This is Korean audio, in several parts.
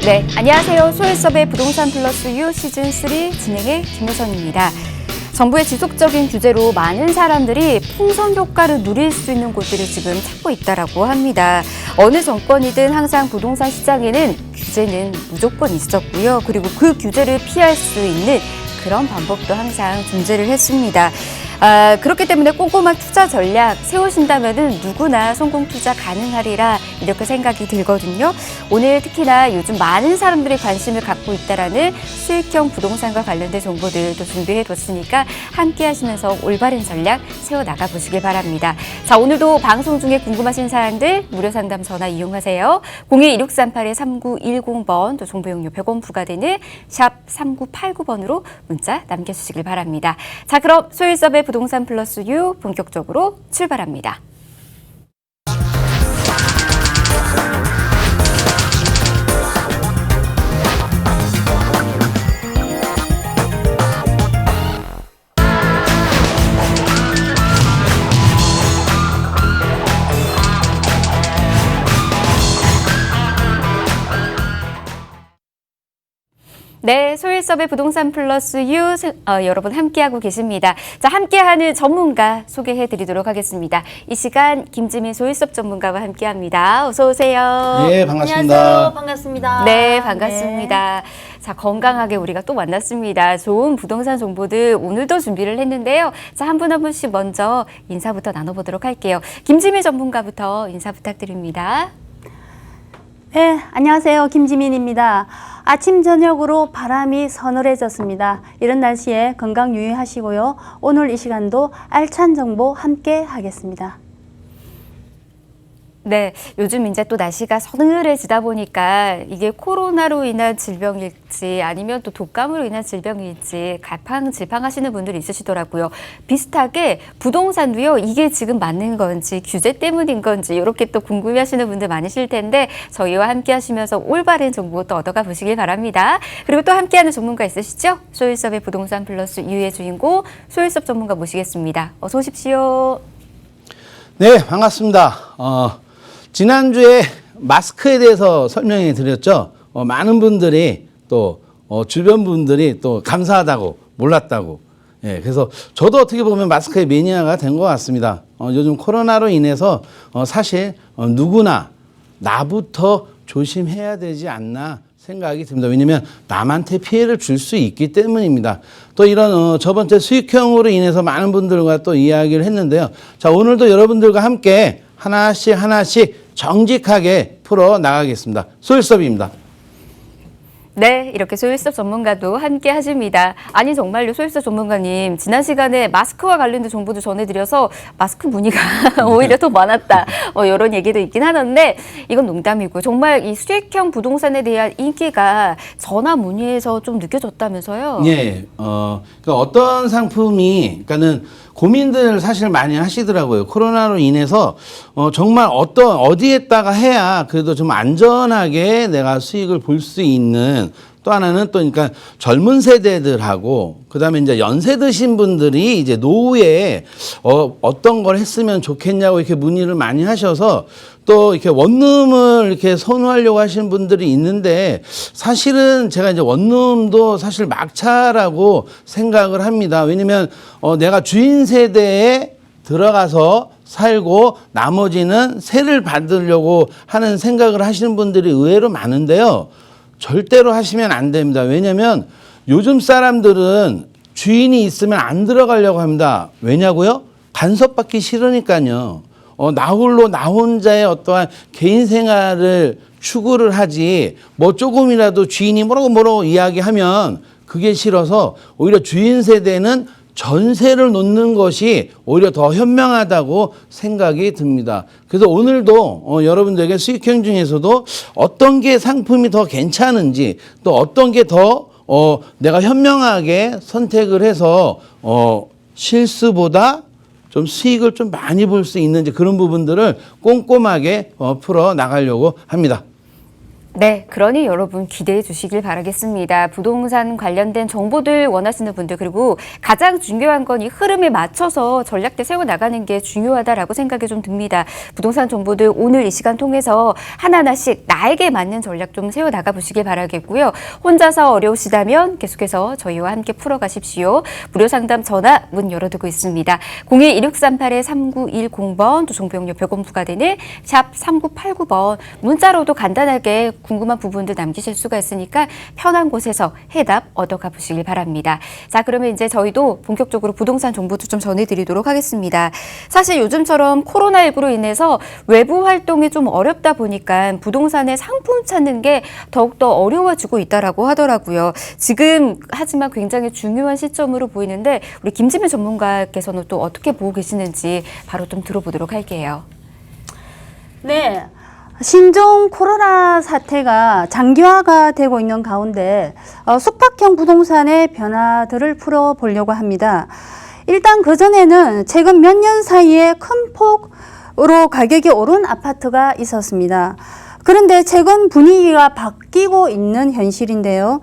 네, 안녕하세요. 소일섭의 부동산 플러스 U 시즌3 진행의 김효선입니다. 정부의 지속적인 규제로 많은 사람들이 풍선 효과를 누릴 수 있는 곳들을 지금 찾고 있다고 합니다. 어느 정권이든 항상 부동산 시장에는 규제는 무조건 있었고요. 그리고 그 규제를 피할 수 있는 그런 방법도 항상 존재를 했습니다. 그렇기 때문에 꼼꼼한 투자 전략 세우신다면은 누구나 성공 투자 가능하리라 이렇게 생각이 들거든요. 오늘 특히나 요즘 많은 사람들이 관심을 갖고 있다라는 수익형 부동산과 관련된 정보들도 준비해뒀으니까 함께 하시면서 올바른 전략 세워나가 보시길 바랍니다. 자, 오늘도 방송 중에 궁금하신 사항들 무료 상담 전화 이용하세요. 02-1638-3910번 또 정보 용료 100원 부과되는 샵 3989번으로 문자 남겨주시길 바랍니다. 자, 그럼 소일섭의 부동산 플러스 U 본격적으로 출발합니다. 네, 소일섭의 부동산 플러스 U 여러분 함께하고 계십니다. 자, 함께하는 전문가 소개해드리도록 하겠습니다. 이 시간 김지민 소일섭 전문가와 함께합니다. 어서 오세요. 네, 반갑습니다. 안녕하세요. 반갑습니다. 네, 반갑습니다. 네. 자, 건강하게 우리가 또 만났습니다. 좋은 부동산 정보들 오늘도 준비를 했는데요. 자, 한 분 한 분씩 먼저 인사부터 나눠보도록 할게요. 김지민 전문가부터 인사 부탁드립니다. 네, 안녕하세요. 김지민입니다. 아침 저녁으로 바람이 서늘해졌습니다. 이런 날씨에 건강 유의하시고요. 오늘 이 시간도 알찬 정보 함께 하겠습니다. 네, 요즘 이제 또 날씨가 서늘해지다 보니까 이게 코로나로 인한 질병일지 아니면 또 독감으로 인한 질병일지 갈팡질팡하시는 분들이 있으시더라고요. 비슷하게 부동산도요, 이게 지금 맞는 건지 규제 때문인 건지 이렇게 또 궁금해하시는 분들 많으실 텐데 저희와 함께 하시면서 올바른 정보 또 얻어가 보시길 바랍니다. 그리고 또 함께하는 전문가 있으시죠? 소일섭의 부동산 플러스 U의 주인공 소일섭 전문가 모시겠습니다. 어서 오십시오. 네, 반갑습니다. 지난주에 마스크에 대해서 설명해 드렸죠. 많은 분들이 또 주변 분들이 또 감사하다고 몰랐다고. 예, 그래서 저도 어떻게 보면 마스크의 매니아가 된 것 같습니다. 요즘 코로나로 인해서 사실 누구나 나부터 조심해야 되지 않나 생각이 듭니다. 왜냐하면 남한테 피해를 줄 수 있기 때문입니다. 또 이런 저번째 수익형으로 인해서 많은 분들과 또 이야기를 했는데요. 자, 오늘도 여러분들과 함께 하나씩 정직하게 풀어 나가겠습니다. 소일섭입니다. 네, 이렇게 소일섭 전문가도 함께 하십니다. 아니 정말로 소일섭 전문가님 지난 시간에 마스크와 관련된 정보도 전해드려서 마스크 문의가 오히려 더 많았다. 이런 얘기도 있긴 하는데 이건 농담이고 정말 이 수익형 부동산에 대한 인기가 전화 문의에서 좀 느껴졌다면서요? 예, 그러니까 어떤 상품이, 그러니까는 고민들 사실 많이 하시더라고요. 코로나로 인해서 정말 어디에다가 해야 그래도 좀 안전하게 내가 수익을 볼 수 있는, 또 하나는 또 그러니까 젊은 세대들하고 그다음에 이제 연세 드신 분들이 이제 노후에 어떤 걸 했으면 좋겠냐고 이렇게 문의를 많이 하셔서 또 이렇게 원룸을 이렇게 선호하려고 하시는 분들이 있는데 사실은 제가 이제 원룸도 사실 막차라고 생각을 합니다. 왜냐면 내가 주인 세대에 들어가서 살고 나머지는 세를 받으려고 하는 생각을 하시는 분들이 의외로 많은데요. 절대로 하시면 안 됩니다. 왜냐하면 요즘 사람들은 주인이 있으면 안 들어가려고 합니다. 왜냐고요? 간섭받기 싫으니까요. 나 홀로 나 혼자의 어떠한 개인 생활을 추구를 하지 뭐 조금이라도 주인이 뭐라고 이야기하면 그게 싫어서 오히려 주인 세대는 전세를 놓는 것이 오히려 더 현명하다고 생각이 듭니다. 그래서 오늘도 여러분들에게 수익형 중에서도 어떤 게 상품이 더 괜찮은지 또 어떤 게 더 내가 현명하게 선택을 해서 실수보다 좀 수익을 좀 많이 볼 수 있는지 그런 부분들을 꼼꼼하게 풀어 나가려고 합니다. 네, 그러니 여러분 기대해 주시길 바라겠습니다. 부동산 관련된 정보들 원하시는 분들, 그리고 가장 중요한 건 이 흐름에 맞춰서 전략대 세워나가는 게 중요하다라고 생각이 좀 듭니다. 부동산 정보들 오늘 이 시간 통해서 하나하나씩 나에게 맞는 전략 좀 세워나가 보시길 바라겠고요. 혼자서 어려우시다면 계속해서 저희와 함께 풀어가십시오. 무료 상담 전화 문 열어두고 있습니다. 02-1638-3910번, 또 정보용료 100원 부과되는 샵 3989번, 문자로도 간단하게 궁금한 부분들 남기실 수가 있으니까 편한 곳에서 해답 얻어가 보시길 바랍니다. 자, 그러면 이제 저희도 본격적으로 부동산 정보도 좀 전해드리도록 하겠습니다. 사실 요즘처럼 코로나19로 인해서 외부 활동이 좀 어렵다 보니까 부동산의 상품 찾는 게 더욱더 어려워지고 있다라고 하더라고요. 지금 하지만 굉장히 중요한 시점으로 보이는데 우리 김지민 전문가께서는 또 어떻게 보고 계시는지 바로 좀 들어보도록 할게요. 네. 신종 코로나 사태가 장기화가 되고 있는 가운데 숙박형 부동산의 변화들을 풀어보려고 합니다. 일단 그전에는 최근 몇 년 사이에 큰 폭으로 가격이 오른 아파트가 있었습니다. 그런데 최근 분위기가 바뀌고 있는 현실인데요.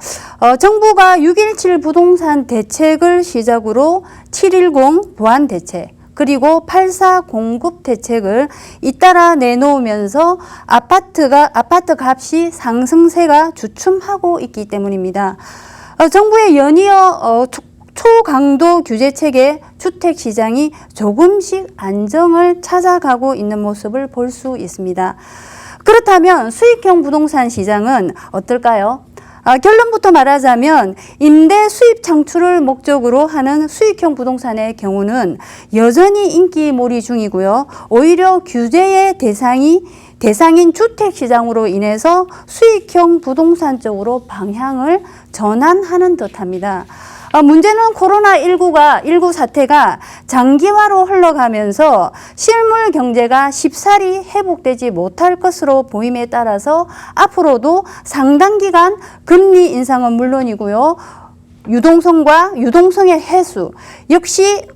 정부가 6.17 부동산 대책을 시작으로 7.10 보완 대책, 그리고 8.4 공급 대책을 잇따라 내놓으면서 아파트 값이 상승세가 주춤하고 있기 때문입니다. 정부의 연이어 초강도 규제 체계 주택 시장이 조금씩 안정을 찾아가고 있는 모습을 볼 수 있습니다. 그렇다면 수익형 부동산 시장은 어떨까요? 결론부터 말하자면 임대 수입 창출을 목적으로 하는 수익형 부동산의 경우는 여전히 인기몰이 중이고요. 오히려 규제의 대상인 주택시장으로 인해서 수익형 부동산 쪽으로 방향을 전환하는 듯합니다. 문제는 코로나19 사태가 장기화로 흘러가면서 실물 경제가 쉽사리 회복되지 못할 것으로 보임에 따라서 앞으로도 상당 기간 금리 인상은 물론이고요. 유동성의 해소 역시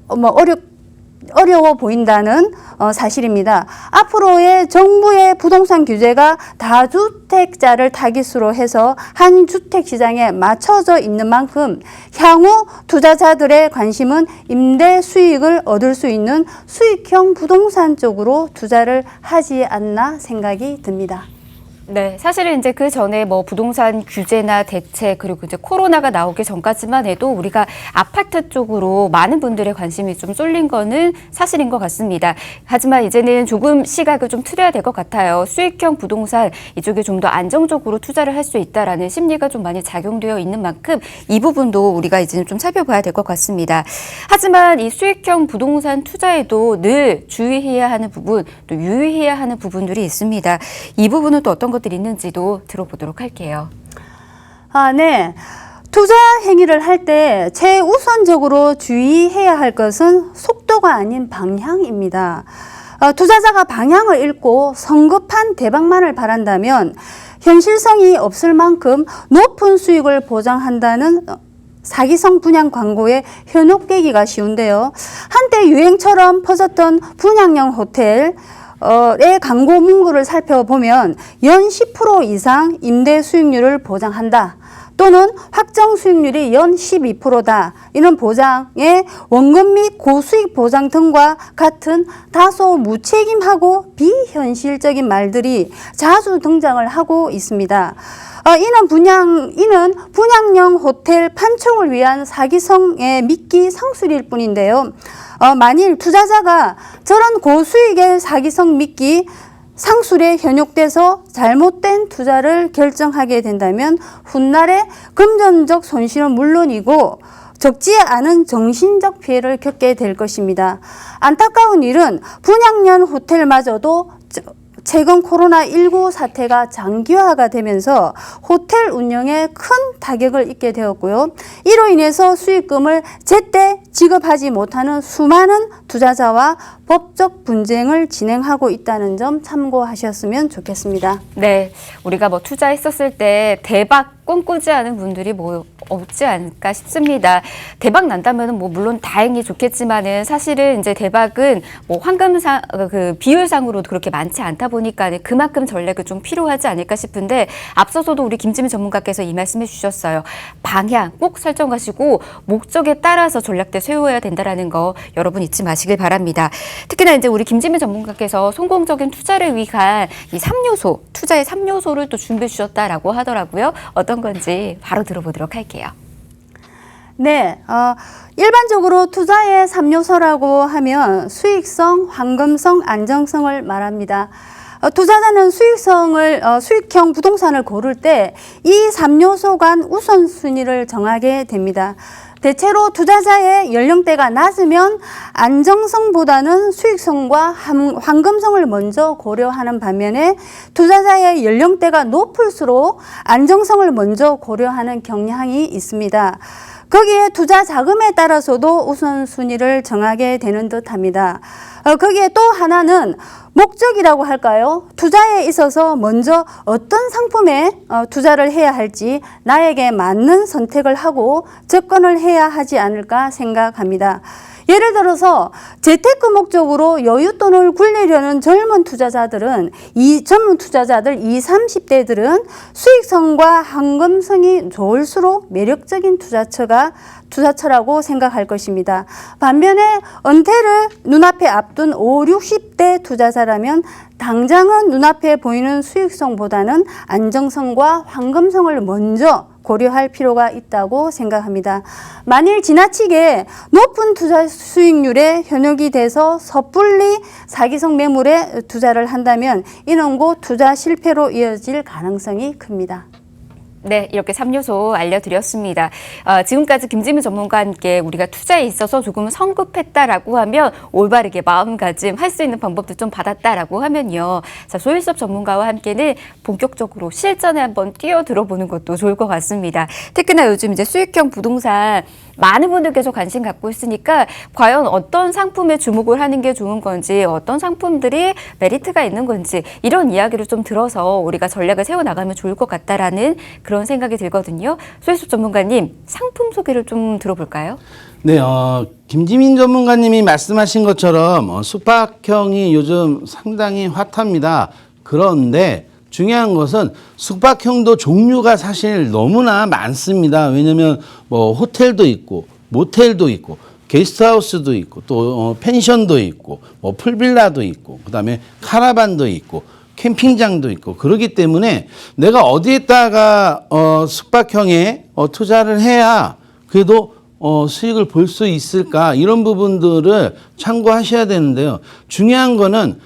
어려워 보인다는 사실입니다. 앞으로의 정부의 부동산 규제가 다주택자를 타깃으로 해서 한 주택 시장에 맞춰져 있는 만큼 향후 투자자들의 관심은 임대 수익을 얻을 수 있는 수익형 부동산 쪽으로 투자를 하지 않나 생각이 듭니다. 네, 사실은 이제 그 전에 뭐 부동산 규제나 대책, 그리고 이제 코로나가 나오기 전까지만 해도 우리가 아파트 쪽으로 많은 분들의 관심이 좀 쏠린 거는 사실인 것 같습니다. 하지만 이제는 조금 시각을 좀 틀어야 될 것 같아요. 수익형 부동산 이쪽에 좀 더 안정적으로 투자를 할 수 있다라는 심리가 좀 많이 작용되어 있는 만큼 이 부분도 우리가 이제는 좀 살펴봐야 될 것 같습니다. 하지만 이 수익형 부동산 투자에도 늘 주의해야 하는 부분, 또 유의해야 하는 부분들이 있습니다. 이 부분은 또 어떤 것들이 있는지도 들어보도록 할게요. 네. 투자 행위를 할 때 최우선적으로 주의해야 할 것은 속도가 아닌 방향입니다. 투자자가 방향을 잃고 성급한 대박만을 바란다면 현실성이 없을 만큼 높은 수익을 보장한다는 사기성 분양 광고에 현혹 되기가 쉬운데요. 한때 유행처럼 퍼졌던 분양형 호텔 의 광고 문구를 살펴보면 연 10% 이상 임대 수익률을 보장한다. 또는 확정 수익률이 연 12%다. 이런 보장의 원금 및 고수익 보장 등과 같은 다소 무책임하고 비현실적인 말들이 자주 등장을 하고 있습니다. 이는 분양형 호텔 판촉을 위한 사기성의 미끼 상술일 뿐인데요. 만일 투자자가 저런 고수익의 사기성 미끼 상술에 현혹돼서 잘못된 투자를 결정하게 된다면 훗날에 금전적 손실은 물론이고 적지 않은 정신적 피해를 겪게 될 것입니다. 안타까운 일은 분양형 호텔마저도 최근 코로나19 사태가 장기화가 되면서 호텔 운영에 큰 타격을 입게 되었고요. 이로 인해서 수익금을 제때 지급하지 못하는 수많은 투자자와 법적 분쟁을 진행하고 있다는 점 참고하셨으면 좋겠습니다. 네, 우리가 뭐 투자했었을 때 대박 꿈꾸지 않은 분들이 뭐 없지 않을까 싶습니다. 대박 난다면 뭐 물론 다행히 좋겠지만은 사실은 이제 대박은 뭐 황금상 그 비율상으로도 그렇게 많지 않다 보니까 그만큼 전략이 좀 필요하지 않을까 싶은데 앞서서도 우리 김지민 전문가께서 이 말씀해 주셨어요. 방향 꼭 설정하시고 목적에 따라서 전략대 세워야 된다라는 거 여러분 잊지 마시길 바랍니다. 특히나 이제 우리 김지민 전문가께서 성공적인 투자를 위한 이 3요소, 투자의 3요소를 또 준비해 주셨다라고 하더라고요. 어떤 건지 바로 들어보도록 할게요. 네, 일반적으로 투자의 3요소라고 하면 수익성, 황금성, 안정성을 말합니다. 투자자는 수익형 부동산을 고를 때 이 3요소 간 우선순위를 정하게 됩니다. 대체로 투자자의 연령대가 낮으면 안정성보다는 수익성과 황금성을 먼저 고려하는 반면에 투자자의 연령대가 높을수록 안정성을 먼저 고려하는 경향이 있습니다. 거기에 투자 자금에 따라서도 우선순위를 정하게 되는 듯합니다. 거기에 또 하나는 목적이라고 할까요? 투자에 있어서 먼저 어떤 상품에 투자를 해야 할지 나에게 맞는 선택을 하고 접근을 해야 하지 않을까 생각합니다. 예를 들어서 재테크 목적으로 여윳돈을 굴리려는 젊은 투자자들 20, 30대들은 수익성과 황금성이 좋을수록 매력적인 투자처라고 생각할 것입니다. 반면에 은퇴를 눈앞에 앞둔 5, 60대 투자자라면 당장은 눈앞에 보이는 수익성보다는 안정성과 황금성을 먼저 고려할 필요가 있다고 생각합니다. 만일 지나치게 높은 투자 수익률에 현혹이 돼서 섣불리 사기성 매물에 투자를 한다면 이는 곧 투자 실패로 이어질 가능성이 큽니다. 네, 이렇게 3요소 알려드렸습니다. 지금까지 김지민 전문가와 함께 우리가 투자에 있어서 조금 성급했다라고 하면 올바르게 마음가짐 할 수 있는 방법도 좀 받았다라고 하면요. 자, 소일섭 전문가와 함께는 본격적으로 실전에 한번 뛰어들어보는 것도 좋을 것 같습니다. 특히나 요즘 이제 수익형 부동산 많은 분들께서 관심 갖고 있으니까 과연 어떤 상품에 주목을 하는 게 좋은 건지 어떤 상품들이 메리트가 있는 건지 이런 이야기를 좀 들어서 우리가 전략을 세워나가면 좋을 것 같다라는 그런 생각이 들거든요. 소일섭 전문가님 상품 소개를 좀 들어볼까요? 네, 김지민 전문가님이 말씀하신 것처럼 숙박형이 요즘 상당히 핫합니다. 그런데 중요한 것은 숙박형도 종류가 사실 너무나 많습니다. 왜냐면 뭐 호텔도 있고 모텔도 있고 게스트하우스도 있고 또 펜션도 있고 뭐 풀빌라도 있고 그다음에 카라반도 있고 캠핑장도 있고 그러기 때문에 내가 어디에다가 숙박형에 투자를 해야 그래도 수익을 볼 수 있을까 이런 부분들을 참고하셔야 되는데요. 중요한 거는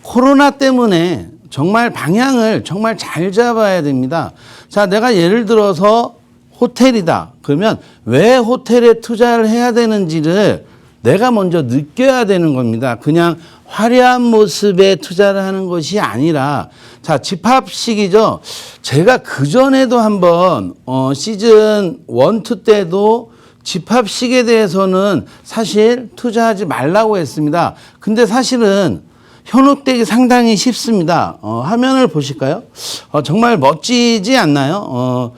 코로나 때문에 정말 방향을 정말 잘 잡아야 됩니다. 자, 내가 예를 들어서 호텔이다. 그러면 왜 호텔에 투자를 해야 되는지를 내가 먼저 느껴야 되는 겁니다. 그냥 화려한 모습에 투자를 하는 것이 아니라 자, 집합식이죠. 제가 그전에도 한번 시즌 1, 2 때도 집합식에 대해서는 사실 투자하지 말라고 했습니다. 근데 사실은 현혹되기 상당히 쉽습니다. 화면을 보실까요? 정말 멋지지 않나요?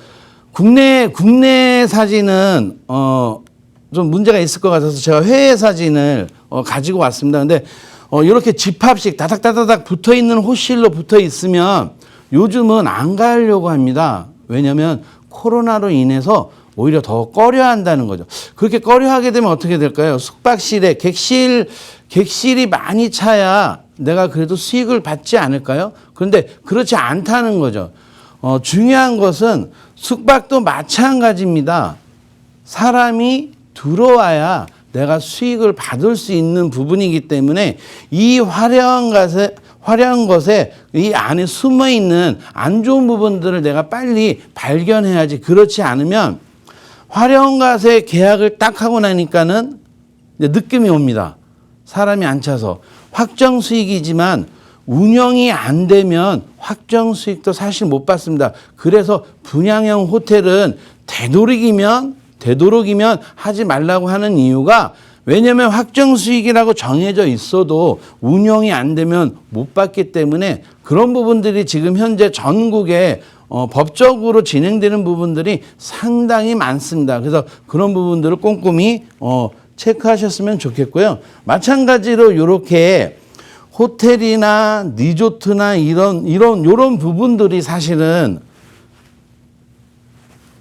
국내 사진은 좀 문제가 있을 것 같아서 제가 해외 사진을 가지고 왔습니다. 근데 이렇게 집합식 다닥다닥 붙어 있는 호실로 붙어 있으면 요즘은 안 가려고 합니다. 왜냐하면 코로나로 인해서 오히려 더 꺼려 한다는 거죠. 그렇게 꺼려 하게 되면 어떻게 될까요? 숙박실에 객실이 많이 차야 내가 그래도 수익을 받지 않을까요? 그런데 그렇지 않다는 거죠. 중요한 것은 숙박도 마찬가지입니다. 사람이 들어와야 내가 수익을 받을 수 있는 부분이기 때문에 이 화려한 것에 이 안에 숨어 있는 안 좋은 부분들을 내가 빨리 발견해야지. 그렇지 않으면 화려한 것에 계약을 딱 하고 나니까는 이제 느낌이 옵니다. 사람이 안 차서 확정 수익이지만 운영이 안 되면 확정 수익도 사실 못 받습니다. 그래서 분양형 호텔은 되도록이면 하지 말라고 하는 이유가 왜냐하면 확정 수익이라고 정해져 있어도 운영이 안 되면 못 받기 때문에 그런 부분들이 지금 현재 전국에 법적으로 진행되는 부분들이 상당히 많습니다. 그래서 그런 부분들을 꼼꼼히 체크하셨으면 좋겠고요. 마찬가지로 이렇게 호텔이나 리조트나 이런 부분들이 사실은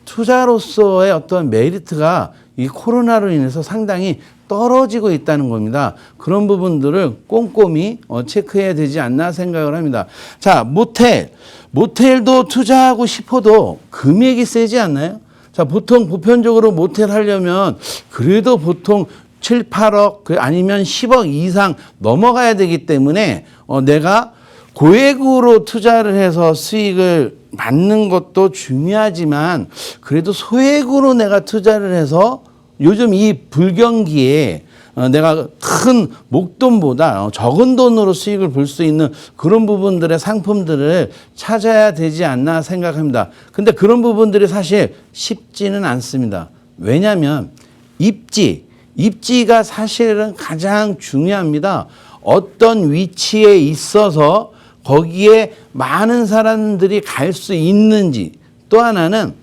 투자로서의 어떤 메리트가 이 코로나로 인해서 상당히 떨어지고 있다는 겁니다. 그런 부분들을 꼼꼼히 체크해야 되지 않나 생각을 합니다. 자, 모텔도 투자하고 싶어도 금액이 세지 않나요? 자, 보통 보편적으로 모텔 하려면 그래도 보통 7, 8억 아니면 10억 이상 넘어가야 되기 때문에 내가 고액으로 투자를 해서 수익을 받는 것도 중요하지만 그래도 소액으로 내가 투자를 해서 요즘 이 불경기에 내가 큰 목돈보다 적은 돈으로 수익을 볼 수 있는 그런 부분들의 상품들을 찾아야 되지 않나 생각합니다. 근데 그런 부분들이 사실 쉽지는 않습니다. 왜냐하면 입지가 사실은 가장 중요합니다. 어떤 위치에 있어서 거기에 많은 사람들이 갈 수 있는지, 또 하나는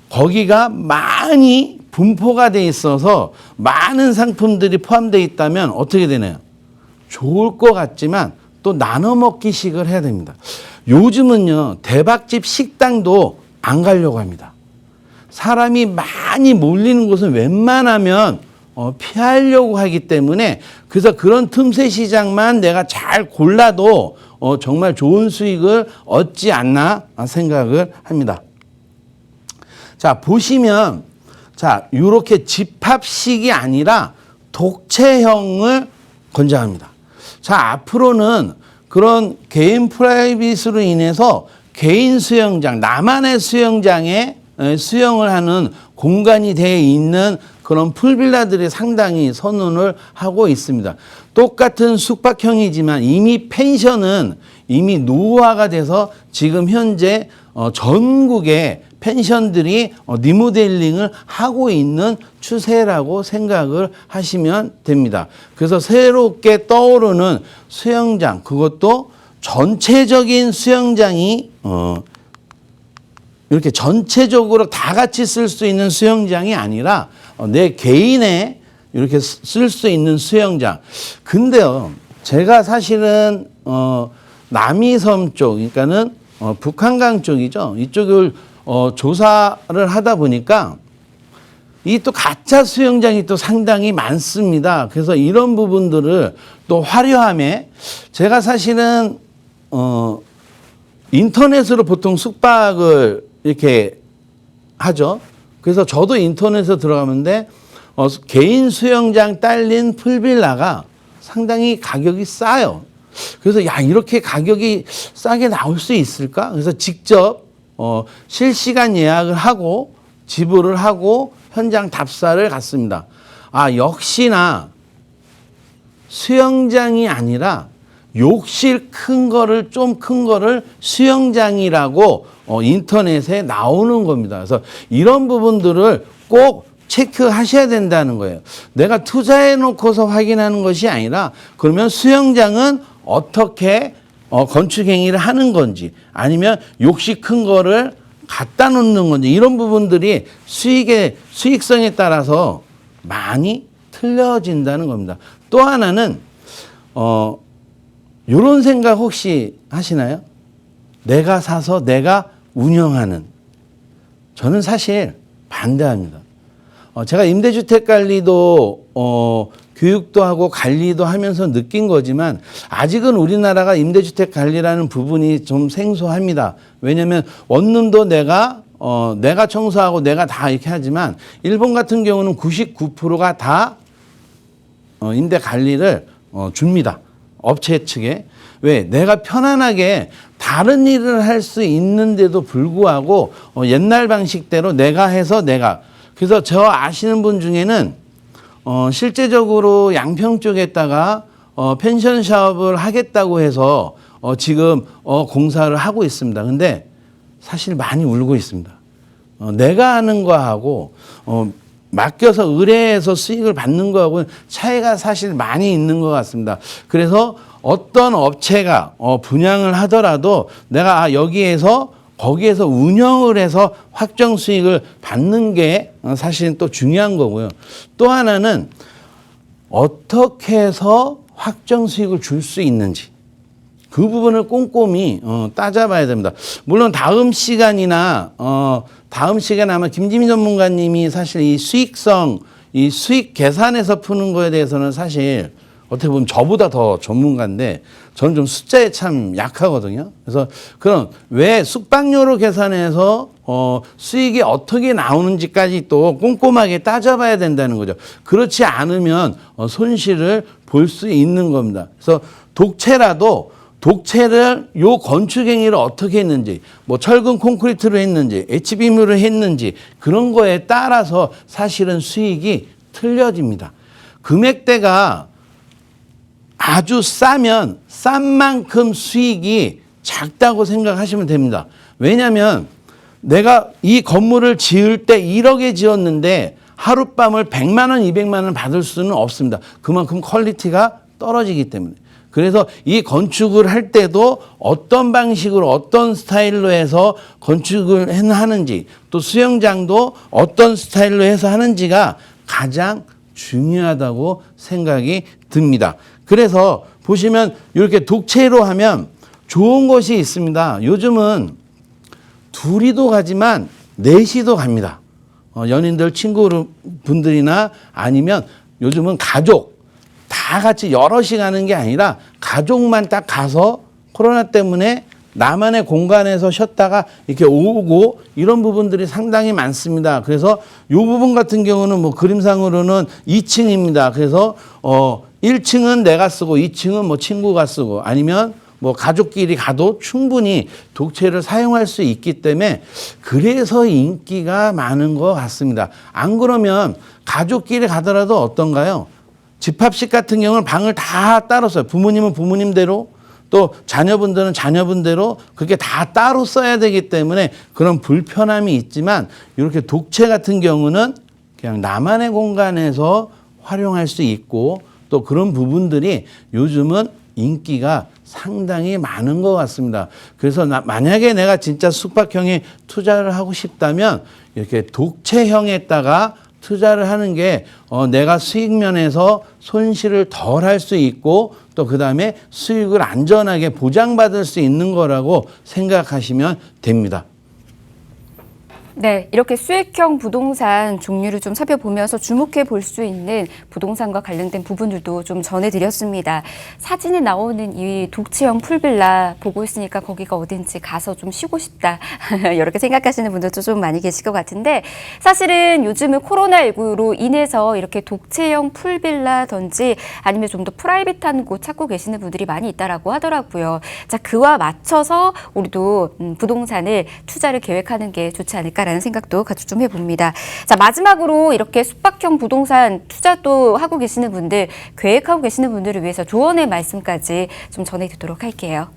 거기가 많이 분포가 돼 있어서 많은 상품들이 포함되어 있다면 어떻게 되나요? 좋을 것 같지만 또 나눠 먹기식을 해야 됩니다. 요즘은요, 대박집 식당도 안 가려고 합니다. 사람이 많이 몰리는 곳은 웬만하면 피하려고 하기 때문에, 그래서 그런 틈새 시장만 내가 잘 골라도 정말 좋은 수익을 얻지 않나 생각을 합니다. 자, 보시면, 자, 이렇게 집합식이 아니라 독채형을 권장합니다. 자, 앞으로는 그런 개인 프라이빗으로 인해서 개인 수영장, 나만의 수영장에 수영을 하는 공간이 되어 있는 그런 풀빌라들이 상당히 선호를 하고 있습니다. 똑같은 숙박형이지만 이미 펜션은 이미 노후화가 돼서 지금 현재 전국에 펜션들이 리모델링을 하고 있는 추세라고 생각을 하시면 됩니다. 그래서 새롭게 떠오르는 수영장, 그것도 전체적인 수영장이 이렇게 전체적으로 다 같이 쓸 수 있는 수영장이 아니라 내 개인의 이렇게 쓸 수 있는 수영장. 근데요, 제가 사실은 남이섬 쪽, 그러니까는 북한강 쪽이죠. 이쪽을 조사를 하다 보니까 이 또 가짜 수영장이 또 상당히 많습니다. 그래서 이런 부분들을 또 화려함에 제가 사실은 인터넷으로 보통 숙박을 이렇게 하죠. 그래서 저도 인터넷에 들어가는데 개인 수영장 딸린 풀빌라가 상당히 가격이 싸요. 그래서 야, 이렇게 가격이 싸게 나올 수 있을까? 그래서 직접 실시간 예약을 하고 지불을 하고 현장 답사를 갔습니다. 아, 역시나 수영장이 아니라 욕실 좀 큰 거를 수영장이라고 인터넷에 나오는 겁니다. 그래서 이런 부분들을 꼭 체크하셔야 된다는 거예요. 내가 투자해 놓고서 확인하는 것이 아니라 그러면 수영장은 어떻게 건축 행위를 하는 건지, 아니면 욕실 큰 거를 갖다 놓는 건지, 이런 부분들이 수익성에 따라서 많이 틀려진다는 겁니다. 또 하나는 이런 생각 혹시 하시나요? 내가 사서 내가 운영하는. 저는 사실 반대합니다. 제가 임대주택 관리도 교육도 하고 관리도 하면서 느낀 거지만 아직은 우리나라가 임대주택 관리라는 부분이 좀 생소합니다. 왜냐하면 원룸도 내가 청소하고 내가 다 이렇게 하지만 일본 같은 경우는 99%가 다 임대 관리를 줍니다. 업체 측에. 왜? 내가 편안하게 다른 일을 할 수 있는데도 불구하고 옛날 방식대로 내가 해서 내가. 그래서 저 아시는 분 중에는 실제적으로 양평 쪽에다가 펜션 사업을 하겠다고 해서 지금 공사를 하고 있습니다. 근데 사실 많이 울고 있습니다. 내가 하는 거하고 맡겨서 의뢰해서 수익을 받는 거하고는 차이가 사실 많이 있는 것 같습니다. 그래서 어떤 업체가 분양을 하더라도 내가 여기에서 거기에서 운영을 해서 확정 수익을 받는 게 사실은 또 중요한 거고요. 또 하나는 어떻게 해서 확정 수익을 줄 수 있는지 그 부분을 꼼꼼히 따져봐야 됩니다. 물론 다음 시간에 아마 김지민 전문가님이 사실 이 수익성, 이 수익 계산에서 푸는 거에 대해서는 사실 어떻게 보면 저보다 더 전문가인데 저는 좀 숫자에 참 약하거든요. 그래서 그럼 왜 숙박료로 계산해서 수익이 어떻게 나오는지까지 또 꼼꼼하게 따져봐야 된다는 거죠. 그렇지 않으면 손실을 볼 수 있는 겁니다. 그래서 독채를 요 건축 행위를 어떻게 했는지, 뭐 철근 콘크리트로 했는지, H빔으로 했는지 그런 거에 따라서 사실은 수익이 틀려집니다. 금액대가 아주 싸면 싼 만큼 수익이 작다고 생각하시면 됩니다. 왜냐하면 내가 이 건물을 지을 때 1억에 지었는데 하룻밤을 100만 원, 200만 원 받을 수는 없습니다. 그만큼 퀄리티가 떨어지기 때문에. 그래서 이 건축을 할 때도 어떤 방식으로 어떤 스타일로 해서 건축을 하는지 또 수영장도 어떤 스타일로 해서 하는지가 가장 중요하다고 생각이 듭니다. 그래서 보시면 이렇게 독채로 하면 좋은 것이 있습니다. 요즘은 둘이도 가지만 넷이도 갑니다. 연인들, 친구분들이나 아니면 요즘은 가족 다 같이 여럿이 가는 게 아니라 가족만 딱 가서 코로나 때문에 나만의 공간에서 쉬었다가 이렇게 오고 이런 부분들이 상당히 많습니다. 그래서 이 부분 같은 경우는 뭐 그림상으로는 2층입니다. 그래서 1층은 내가 쓰고 2층은 뭐 친구가 쓰고 아니면 뭐 가족끼리 가도 충분히 독채를 사용할 수 있기 때문에 그래서 인기가 많은 것 같습니다. 안 그러면 가족끼리 가더라도 어떤가요? 집합식 같은 경우는 방을 다 따로 써요. 부모님은 부모님대로 또 자녀분들은 자녀분대로 그렇게 다 따로 써야 되기 때문에 그런 불편함이 있지만 이렇게 독채 같은 경우는 그냥 나만의 공간에서 활용할 수 있고 또 그런 부분들이 요즘은 인기가 상당히 많은 것 같습니다. 그래서 만약에 내가 진짜 숙박형에 투자를 하고 싶다면 이렇게 독채형에다가 투자를 하는 게 내가 수익 면에서 손실을 덜 할 수 있고 또 그다음에 수익을 안전하게 보장받을 수 있는 거라고 생각하시면 됩니다. 네, 이렇게 수익형 부동산 종류를 좀 살펴보면서 주목해 볼 수 있는 부동산과 관련된 부분들도 좀 전해드렸습니다. 사진에 나오는 이 독채형 풀빌라 보고 있으니까 거기가 어딘지 가서 좀 쉬고 싶다. 이렇게 생각하시는 분들도 좀 많이 계실 것 같은데 사실은 요즘은 코로나19로 인해서 이렇게 독채형 풀빌라든지 아니면 좀 더 프라이빗한 곳 찾고 계시는 분들이 많이 있다라고 하더라고요. 자, 그와 맞춰서 우리도 부동산을 투자를 계획하는 게 좋지 않을까라는 생각도 같이 좀 해봅니다. 자, 마지막으로 이렇게 숙박형 부동산 투자도 하고 계시는 분들, 계획하고 계시는 분들을 위해서 조언의 말씀까지 좀 전해드리도록 할게요.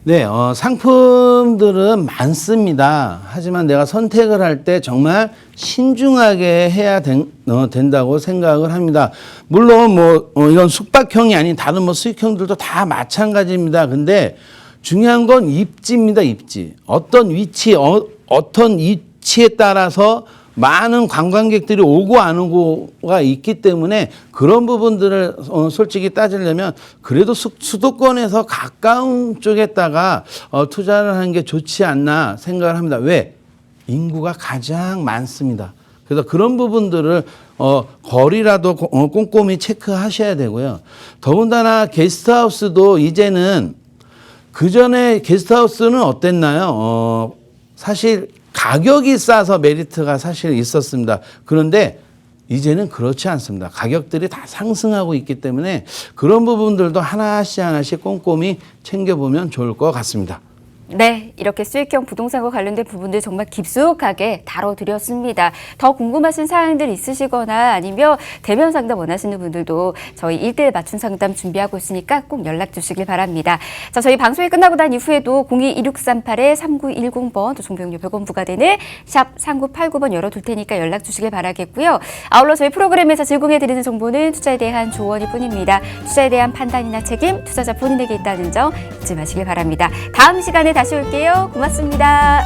네, 상품들은 많습니다. 하지만 내가 선택을 할 때 정말 신중하게 해야 된다고 생각을 합니다. 물론 이건 숙박형이 아닌 다른 수익형들도 다 마찬가지입니다. 근데 중요한 건 입지입니다, 입지. 어떤 위치에 따라서 많은 관광객들이 오고 안 오고가 있기 때문에 그런 부분들을 솔직히 따지려면 그래도 수도권에서 가까운 쪽에다가 투자를 하는 게 좋지 않나 생각을 합니다. 왜? 인구가 가장 많습니다. 그래서 그런 부분들을 거리라도 꼼꼼히 체크하셔야 되고요. 더군다나 게스트하우스도 이제는 그전에 게스트하우스는 어땠나요? 사실 가격이 싸서 메리트가 사실 있었습니다. 그런데 이제는 그렇지 않습니다. 가격들이 다 상승하고 있기 때문에 그런 부분들도 하나씩 꼼꼼히 챙겨보면 좋을 것 같습니다. 네, 이렇게 수익형 부동산과 관련된 부분들 정말 깊숙하게 다뤄드렸습니다. 더 궁금하신 사항들 있으시거나 아니면 대면 상담 원하시는 분들도 저희 1:1 맞춤 상담 준비하고 있으니까 꼭 연락 주시길 바랍니다. 자, 저희 방송이 끝나고 난 이후에도 02-2638-3910번 또 종료료 100원 부과되는 샵 3989번 열어둘 테니까 연락 주시길 바라겠고요. 아울러 저희 프로그램에서 제공해드리는 정보는 투자에 대한 조언일 뿐입니다. 투자에 대한 판단이나 책임, 투자자 본인에게 있다는 점 잊지 마시길 바랍니다. 다음 시간에 다시 올게요. 고맙습니다.